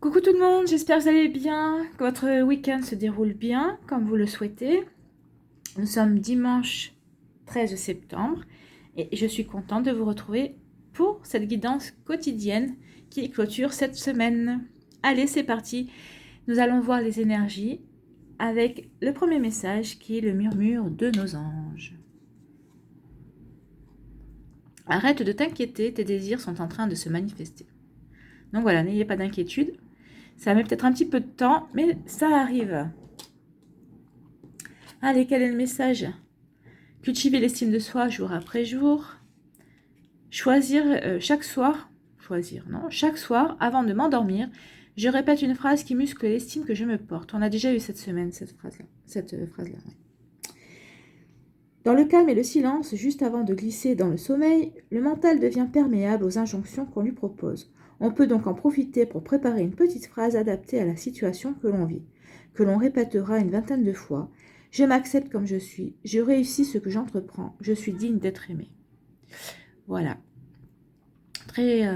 Coucou tout le monde, j'espère que vous allez bien, que votre week-end se déroule bien, comme vous le souhaitez. Nous sommes dimanche 13 septembre et je suis contente de vous retrouver pour cette guidance quotidienne qui clôture cette semaine. Allez, c'est parti. Nous allons voir les énergies avec le premier message qui est le murmure de nos anges. Arrête de t'inquiéter, tes désirs sont en train de se manifester. Donc voilà, n'ayez pas d'inquiétude. Ça met peut-être un petit peu de temps, mais ça arrive. Allez, quel est le message? Cultiver l'estime de soi jour après jour. Choisir chaque soir, chaque soir, avant de m'endormir, je répète une phrase qui muscle l'estime que je me porte. On a déjà eu cette semaine, cette phrase-là. Ouais. Dans le calme et le silence, juste avant de glisser dans le sommeil, le mental devient perméable aux injonctions qu'on lui propose. On peut donc en profiter pour préparer une petite phrase adaptée à la situation que l'on vit, que l'on répétera une vingtaine de fois. Je m'accepte comme je suis, je réussis ce que j'entreprends, je suis digne d'être aimé. Voilà. Très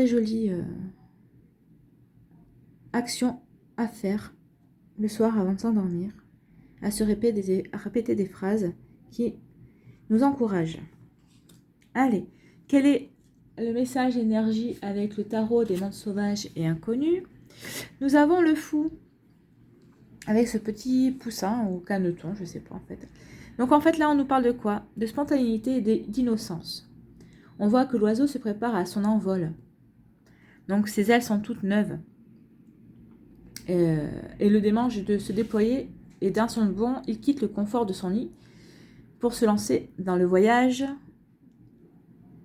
jolie action à faire le soir avant de s'endormir, à répéter des phrases qui nous encouragent. Allez, quel est le message énergie avec le tarot des mondes sauvages et inconnus? Nous avons le fou avec ce petit poussin ou caneton, je ne sais pas en fait. Donc en fait là on nous parle de quoi? De spontanéité et d'innocence. On voit que l'oiseau se prépare à son envol. Donc ses ailes sont toutes neuves. Et le démange de se déployer et d'un son bond, il quitte le confort de son nid pour se lancer dans le voyage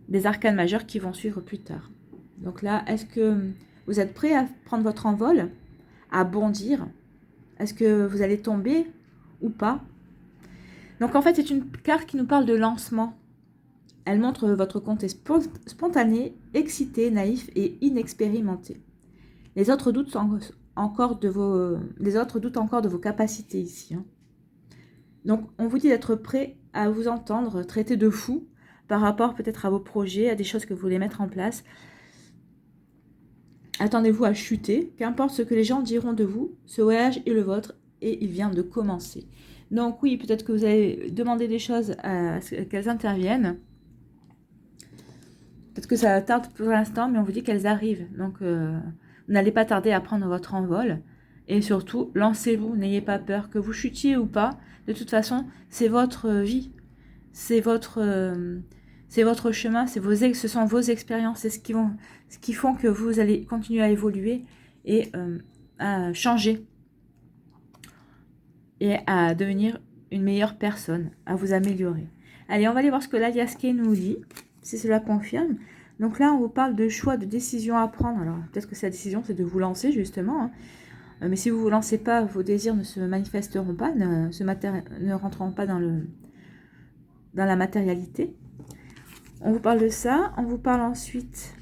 des arcanes majeures qui vont suivre plus tard. Donc là, est-ce que vous êtes prêt à prendre votre envol, à bondir? Est-ce que vous allez tomber ou pas? Donc en fait, c'est une carte qui nous parle de lancement. Elle montre votre compte est spontané, excité, naïf et inexpérimenté. Les autres doutent encore de vos capacités ici. Hein. Donc on vous dit d'être prêt à vous entendre traiter de fou par rapport peut-être à vos projets, à des choses que vous voulez mettre en place. Attendez-vous à chuter, qu'importe ce que les gens diront de vous, ce voyage est le vôtre et il vient de commencer. Donc oui, peut-être que vous allez demander des choses à ce qu'elles interviennent. Peut-être que ça tarde pour l'instant, mais on vous dit qu'elles arrivent. Donc vous n'allez pas tarder à prendre votre envol. Et surtout, lancez-vous, n'ayez pas peur, que vous chutiez ou pas. De toute façon, c'est votre vie, c'est votre chemin, ce sont vos expériences, c'est ce qui font que vous allez continuer à évoluer et à changer et à devenir une meilleure personne, à vous améliorer. Allez, on va aller voir ce que l'Aliaske nous dit, si cela confirme. Donc là, on vous parle de choix, de décision à prendre. Alors, peut-être que cette décision, c'est de vous lancer, justement. Hein. Mais si vous ne vous lancez pas, vos désirs ne se manifesteront pas, ne rentreront pas dans la matérialité. On vous parle de ça. On vous parle ensuite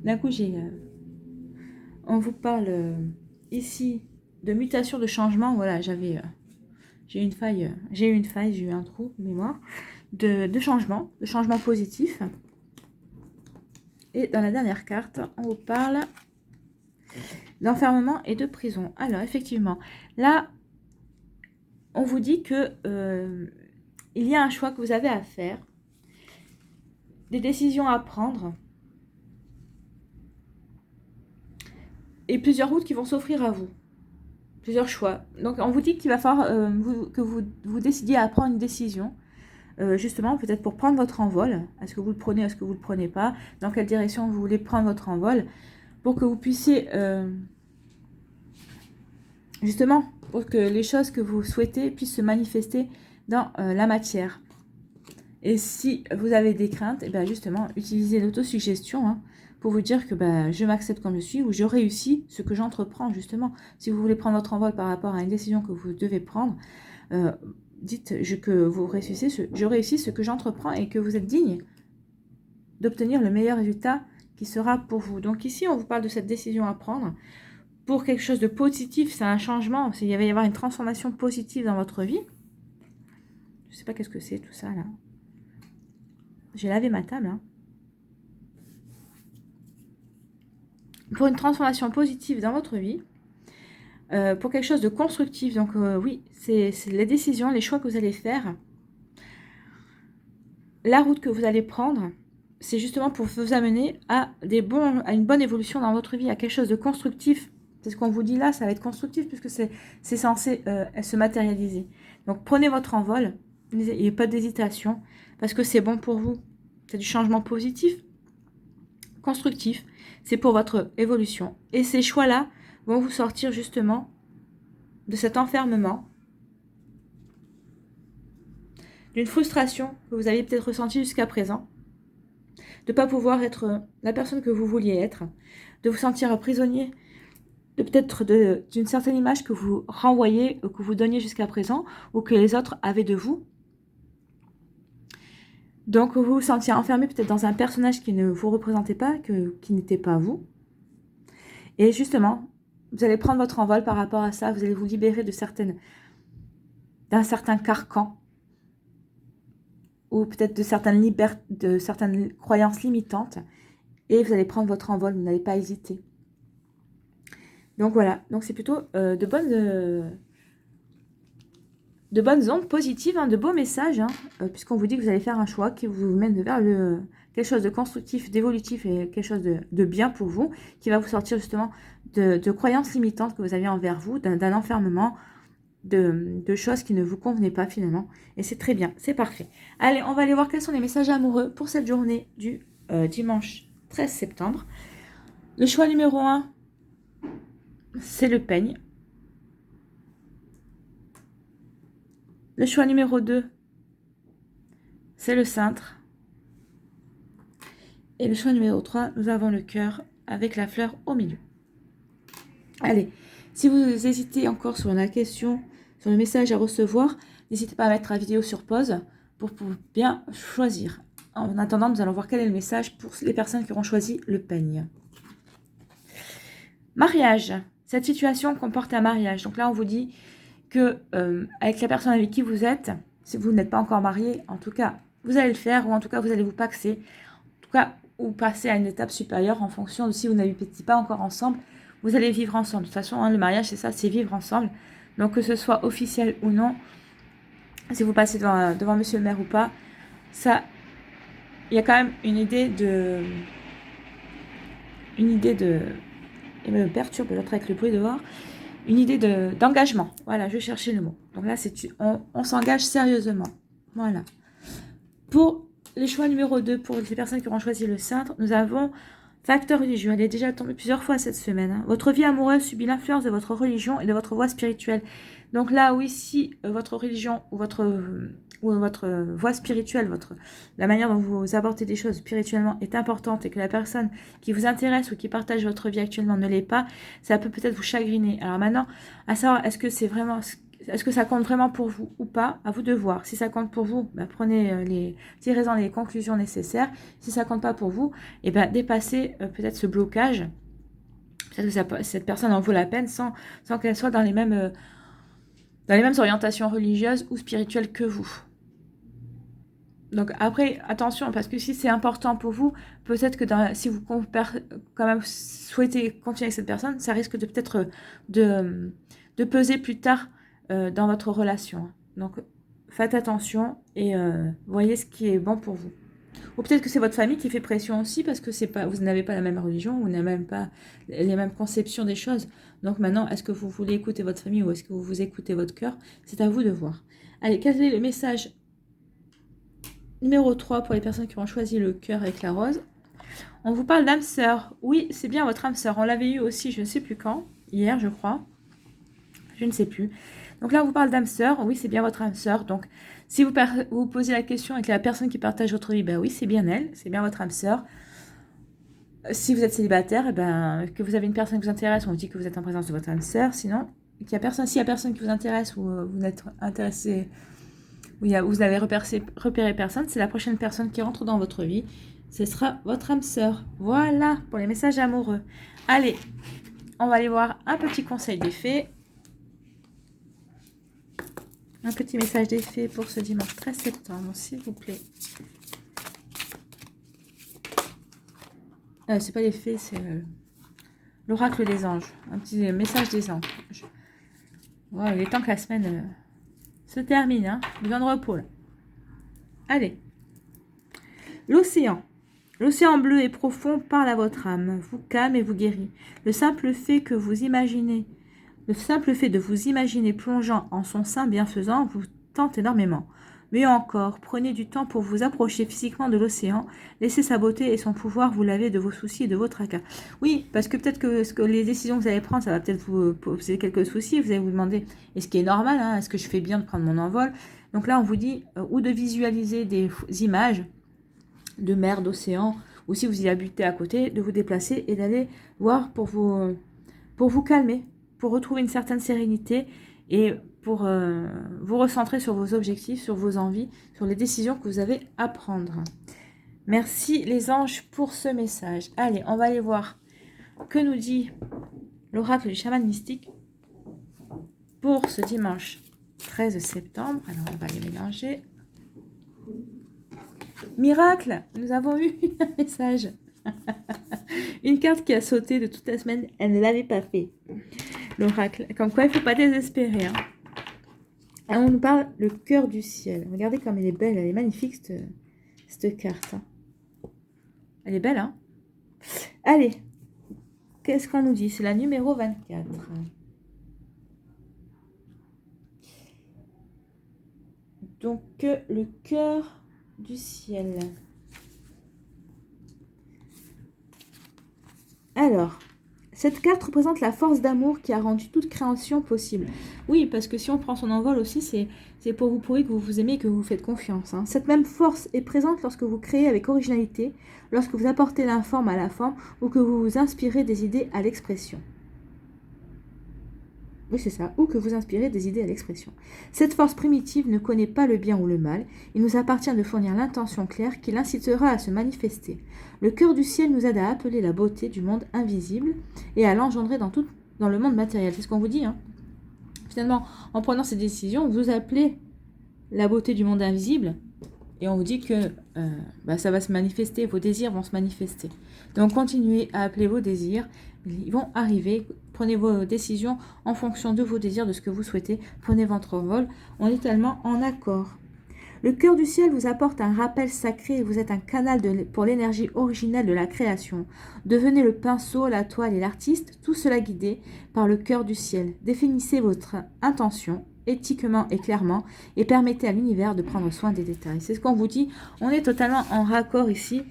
d'un coup, on vous parle ici de mutation, de changement. Voilà, j'ai eu une faille, j'ai eu un trou de mémoire, de changement positif. Et dans la dernière carte, on vous parle d'enfermement et de prison. Alors, effectivement, là, on vous dit que il y a un choix que vous avez à faire, des décisions à prendre, et plusieurs routes qui vont s'offrir à vous. Plusieurs choix. Donc, on vous dit qu'il va falloir que vous décidiez à prendre une décision, justement, peut-être pour prendre votre envol. Est-ce que vous le prenez, est-ce que vous ne le prenez pas? Dans quelle direction vous voulez prendre votre envol? Pour que vous puissiez, justement, pour que les choses que vous souhaitez puissent se manifester dans la matière. Et si vous avez des craintes, et bien justement, utilisez l'autosuggestion, hein, pour vous dire que je m'accepte comme je suis ou je réussis ce que j'entreprends, justement. Si vous voulez prendre votre envol par rapport à une décision que vous devez prendre, dites que vous réussissez, je réussis ce que j'entreprends et que vous êtes digne d'obtenir le meilleur résultat qui sera pour vous. Donc ici, on vous parle de cette décision à prendre pour quelque chose de positif, c'est un changement, il va y avoir une transformation positive dans votre vie. sais pas qu'est-ce que c'est tout ça là. J'ai lavé ma table. Hein. Pour une transformation positive dans votre vie. Pour quelque chose de constructif. Donc oui, c'est les décisions, les choix que vous allez faire. La route que vous allez prendre, c'est justement pour vous amener à une bonne évolution dans votre vie, à quelque chose de constructif. C'est ce qu'on vous dit là, ça va être constructif puisque c'est censé se matérialiser. Donc prenez votre envol, n'ayez pas d'hésitation, parce que c'est bon pour vous. C'est du changement positif, constructif. C'est pour votre évolution. Et ces choix-là vont vous sortir justement de cet enfermement, d'une frustration que vous aviez peut-être ressentie jusqu'à présent, de ne pas pouvoir être la personne que vous vouliez être, de vous sentir prisonnier de peut-être d'une certaine image que vous renvoyez, que vous donniez jusqu'à présent, ou que les autres avaient de vous. Donc vous vous sentiez enfermé peut-être dans un personnage qui ne vous représentait pas, qui n'était pas vous. Et justement, vous allez prendre votre envol par rapport à ça, vous allez vous libérer d'un certain carcan, ou peut-être de certaines croyances limitantes, et vous allez prendre votre envol, vous n'allez pas hésiter. Donc voilà, donc c'est plutôt de bonnes ondes positives, hein, de beaux messages, hein, puisqu'on vous dit que vous allez faire un choix qui vous mène vers quelque chose de constructif, d'évolutif et quelque chose de bien pour vous, qui va vous sortir justement de croyances limitantes que vous aviez envers vous, d'un enfermement, de choses qui ne vous convenaient pas finalement. Et c'est très bien, c'est parfait. Allez, on va aller voir quels sont les messages amoureux pour cette journée du dimanche 13 septembre. Le choix numéro 1, c'est le peigne. Le choix numéro 2, c'est le cintre. Et le choix numéro 3, nous avons le cœur avec la fleur au milieu. Allez, si vous hésitez encore sur la question, sur le message à recevoir, n'hésitez pas à mettre la vidéo sur pause pour bien choisir. En attendant, nous allons voir quel est le message pour les personnes qui auront choisi le peigne. Mariage. Cette situation comporte un mariage. Donc là, on vous dit que avec la personne avec qui vous êtes, si vous n'êtes pas encore marié, en tout cas, vous allez le faire, ou en tout cas, vous allez vous paxer, en tout cas, ou passer à une étape supérieure en fonction de si vous n'habitez pas encore ensemble, vous allez vivre ensemble. De toute façon, hein, le mariage, c'est ça, c'est vivre ensemble. Donc, que ce soit officiel ou non, si vous passez devant monsieur le maire ou pas, ça, il y a quand même une idée de... Il me perturbe l'autre avec le bruit dehors. Une idée d'engagement. Voilà, je cherchais le mot. Donc là, on s'engage sérieusement. Voilà. Pour les choix numéro 2, pour les personnes qui auront choisi le cintre, nous avons facteur religieux. Elle est déjà tombée plusieurs fois cette semaine. Hein. Votre vie amoureuse subit l'influence de votre religion et de votre voie spirituelle. Donc là, oui, si votre religion ou votre voie spirituelle, la manière dont vous abordez des choses spirituellement est importante et que la personne qui vous intéresse ou qui partage votre vie actuellement ne l'est pas, ça peut peut-être vous chagriner. Alors maintenant, à savoir, est-ce que ça compte vraiment pour vous ou pas? À vous de voir. Si ça compte pour vous, tirez-en les conclusions nécessaires. Si ça compte pas pour vous, dépassez peut-être ce blocage. Peut-être que cette personne en vaut la peine sans qu'elle soit dans les mêmes orientations religieuses ou spirituelles que vous. Donc après, attention, parce que si c'est important pour vous, peut-être que si vous quand même souhaitez continuer avec cette personne, ça risque de peut-être de peser plus tard dans votre relation. Donc faites attention et voyez ce qui est bon pour vous. Ou peut-être que c'est votre famille qui fait pression aussi parce que vous n'avez pas la même religion, vous n'avez même pas les mêmes conceptions des choses. Donc maintenant, est-ce que vous voulez écouter votre famille ou est-ce que vous écoutez votre cœur? C'est à vous de voir. Allez, quel est le message numéro 3 pour les personnes qui ont choisi le cœur avec la rose? On vous parle d'âme sœur. Oui, c'est bien votre âme sœur. On l'avait eu aussi, je ne sais plus quand, hier je crois. Je ne sais plus. Donc là, on vous parle d'âme sœur. Oui, c'est bien votre âme sœur. Donc, si vous posez la question avec la personne qui partage votre vie, oui, c'est bien elle, c'est bien votre âme sœur. Si vous êtes célibataire, que vous avez une personne qui vous intéresse, on vous dit que vous êtes en présence de votre âme sœur. Sinon, s'il y a personne qui vous intéresse ou vous n'êtes intéressé, ou vous n'avez repéré personne, c'est la prochaine personne qui rentre dans votre vie. Ce sera votre âme sœur. Voilà pour les messages amoureux. Allez, on va aller voir un petit conseil des fées. Un petit message des fées pour ce dimanche 13 septembre, s'il vous plaît. C'est pas les fées, c'est l'oracle des anges. Un petit message des anges. Ouais, il est temps que la semaine se termine. Hein. Besoin de repos, là. Allez. L'océan. L'océan bleu et profond parle à votre âme, vous calme et vous guérit. Le simple fait de vous imaginer plongeant en son sein bienfaisant vous tente énormément. Mieux encore, prenez du temps pour vous approcher physiquement de l'océan, laissez sa beauté et son pouvoir vous laver de vos soucis et de vos tracas. Oui, parce que peut-être que les décisions que vous allez prendre, ça va peut-être vous poser quelques soucis. Vous allez vous demander, est-ce qu'il est normal, hein, est-ce que je fais bien de prendre mon envol? Donc là, on vous dit, ou de visualiser des images de mer, d'océan, ou si vous y habitez à côté, de vous déplacer et d'aller voir pour vous calmer, pour retrouver une certaine sérénité et pour vous recentrer sur vos objectifs, sur vos envies, sur les décisions que vous avez à prendre. Merci les anges pour ce message. Allez, on va aller voir que nous dit l'oracle du chaman mystique pour ce dimanche 13 septembre. Alors, on va les mélanger. Miracle, nous avons eu un message. Une carte qui a sauté de toute la semaine, elle ne l'avait pas fait. L'oracle, comme quoi il ne faut pas désespérer. Hein. Alors, on nous parle le cœur du ciel. Regardez comme elle est belle, elle est magnifique cette carte. Hein. Elle est belle, hein? Allez, qu'est-ce qu'on nous dit? C'est la numéro 24. Donc, le cœur du ciel. Alors, cette carte représente la force d'amour qui a rendu toute création possible. Oui, parce que si on prend son envol aussi, c'est pour vous prouver que vous vous aimez et que vous vous faites confiance. Hein. Cette même force est présente lorsque vous créez avec originalité, lorsque vous apportez l'informe à la forme ou que vous vous inspirez des idées à l'expression. Oui, c'est ça, ou que vous inspirez des idées à l'expression. Cette force primitive ne connaît pas le bien ou le mal. Il nous appartient de fournir l'intention claire qui l'incitera à se manifester. Le cœur du ciel nous aide à appeler la beauté du monde invisible et à l'engendrer dans le monde matériel. C'est ce qu'on vous dit. Hein. Finalement, en prenant ces décisions, vous appelez la beauté du monde invisible et on vous dit que ça va se manifester, vos désirs vont se manifester. Donc, continuez à appeler vos désirs. Ils vont arriver. Prenez vos décisions en fonction de vos désirs, de ce que vous souhaitez. Prenez votre vol. On est tellement en accord. Le cœur du ciel vous apporte un rappel sacré et vous êtes un canal pour l'énergie originelle de la création. Devenez le pinceau, la toile et l'artiste, tout cela guidé par le cœur du ciel. Définissez votre intention éthiquement et clairement et permettez à l'univers de prendre soin des détails. C'est ce qu'on vous dit. On est totalement en raccord ici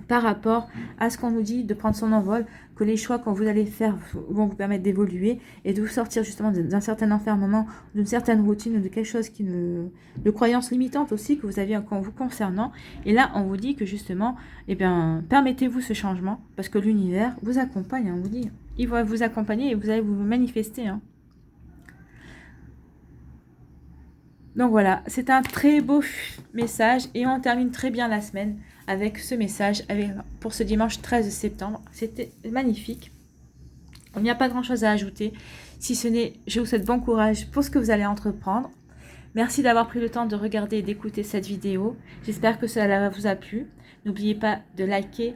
par rapport à ce qu'on nous dit de prendre son envol, que les choix que vous allez faire vont vous permettre d'évoluer et de vous sortir justement d'un certain enfermement, d'une certaine routine ou de quelque chose de croyances limitantes aussi que vous aviez en vous concernant. Et là, on vous dit que justement, permettez-vous ce changement parce que l'univers vous accompagne, on vous dit. Il va vous accompagner et vous allez vous manifester. Hein. Donc voilà, c'est un très beau message et on termine très bien la semaine avec ce message pour ce dimanche 13 septembre. C'était magnifique. Il n'y a pas grand-chose à ajouter, si ce n'est, je vous souhaite bon courage pour ce que vous allez entreprendre. Merci d'avoir pris le temps de regarder et d'écouter cette vidéo. J'espère que cela vous a plu. N'oubliez pas de liker,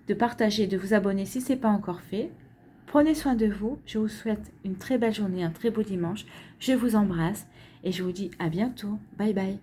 de partager, de vous abonner si ce n'est pas encore fait. Prenez soin de vous. Je vous souhaite une très belle journée, un très beau dimanche. Je vous embrasse et je vous dis à bientôt. Bye bye.